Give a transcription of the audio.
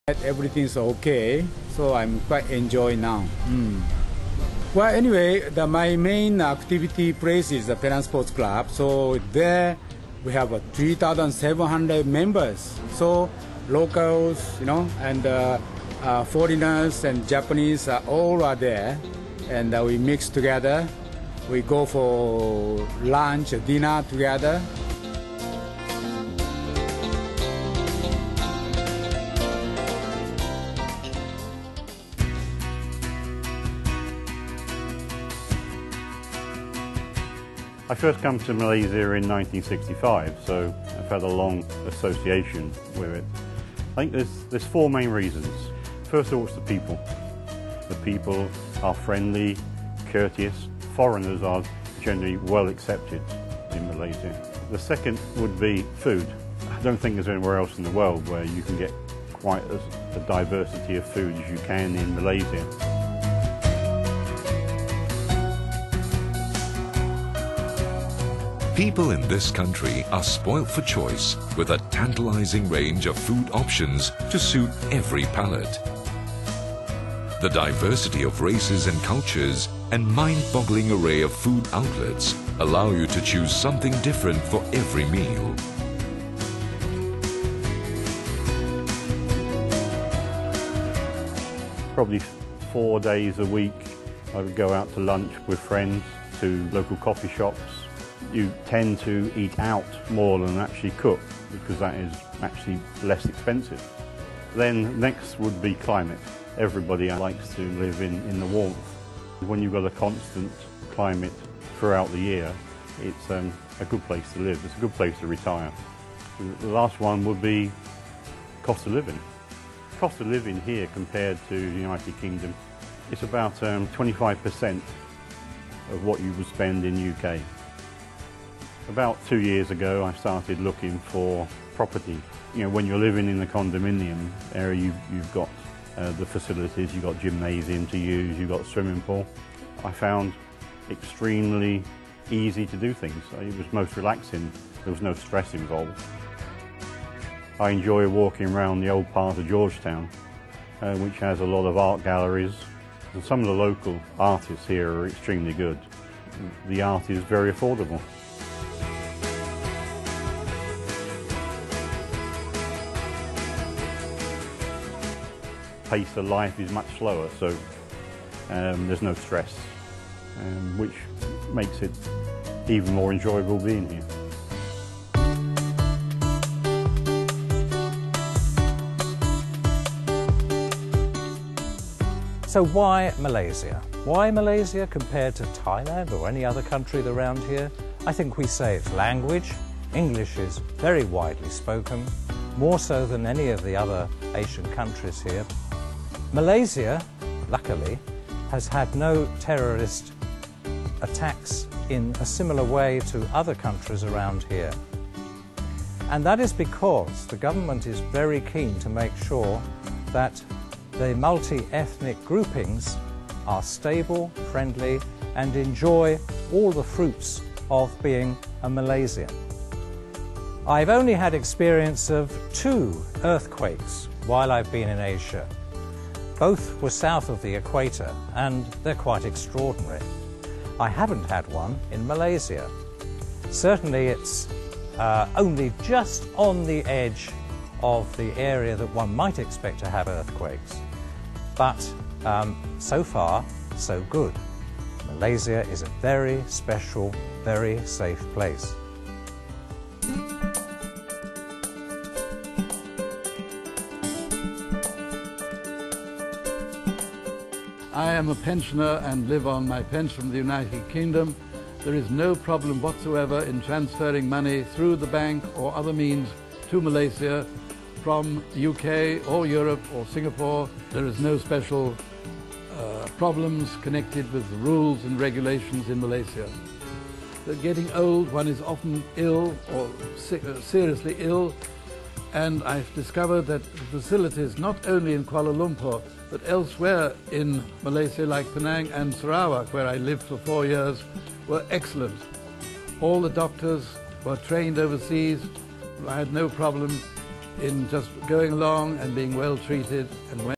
Everything's okay, so I'm quite enjoying now. Well, anyway, my main activity place is the Penang Sports Club. So there we have 3,700 members. So locals, and foreigners and Japanese all are there, and we mix together. We go for lunch, dinner together. I first came to Malaysia in 1965, so I've had a long association with it. I think there's four main reasons. First of all, it's the people. The people are friendly, courteous. Foreigners are generally well accepted in Malaysia. The second would be food. I don't think there's anywhere else in the world where you can get quite a diversity of food as you can in Malaysia. People in this country are spoilt for choice with a tantalizing range of food options to suit every palate. The diversity of races and cultures and mind-boggling array of food outlets allow you to choose something different for every meal. Probably 4 days a week I would go out to lunch with friends to local coffee shops. You tend to eat out more than actually cook because that is actually less expensive. Then next would be climate. Everybody likes to live in the warmth. When you've got a constant climate throughout the year, it's a good place to live. It's a good place to retire. The last one would be cost of living. Cost of living here compared to the United Kingdom, it's about 25% of what you would spend in UK. About 2 years ago, I started looking for property. When you're living in the condominium area, you've got the facilities, you've got gymnasium to use, you've got swimming pool. I found extremely easy to do things. It was most relaxing. There was no stress involved. I enjoy walking around the old part of Georgetown, which has a lot of art galleries. And some of the local artists here are extremely good. The art is very affordable. Pace of life is much slower, so there's no stress, which makes it even more enjoyable being here. So why Malaysia? Why Malaysia compared to Thailand or any other country around here? I think we say it's language. English is very widely spoken, more so than any of the other Asian countries here. Malaysia, luckily, has had no terrorist attacks in a similar way to other countries around here. And that is because the government is very keen to make sure that the multi-ethnic groupings are stable, friendly, and enjoy all the fruits of being a Malaysian. I've only had experience of 2 earthquakes while I've been in Asia. Both were south of the equator, and they're quite extraordinary. I haven't had one in Malaysia. Certainly it's only just on the edge of the area that one might expect to have earthquakes. But so far, so good. Malaysia is a very special, very safe place. I am a pensioner and live on my pension from the United Kingdom. There is no problem whatsoever in transferring money through the bank or other means to Malaysia from the UK or Europe or Singapore. There is no special problems connected with the rules and regulations in Malaysia. Getting old, one is often ill or seriously ill, and I've discovered that the facilities not only in Kuala Lumpur but elsewhere in Malaysia, like Penang and Sarawak, where I lived for 4 years, were excellent. All the doctors were trained overseas. I had no problem in just going along and being well treated. And when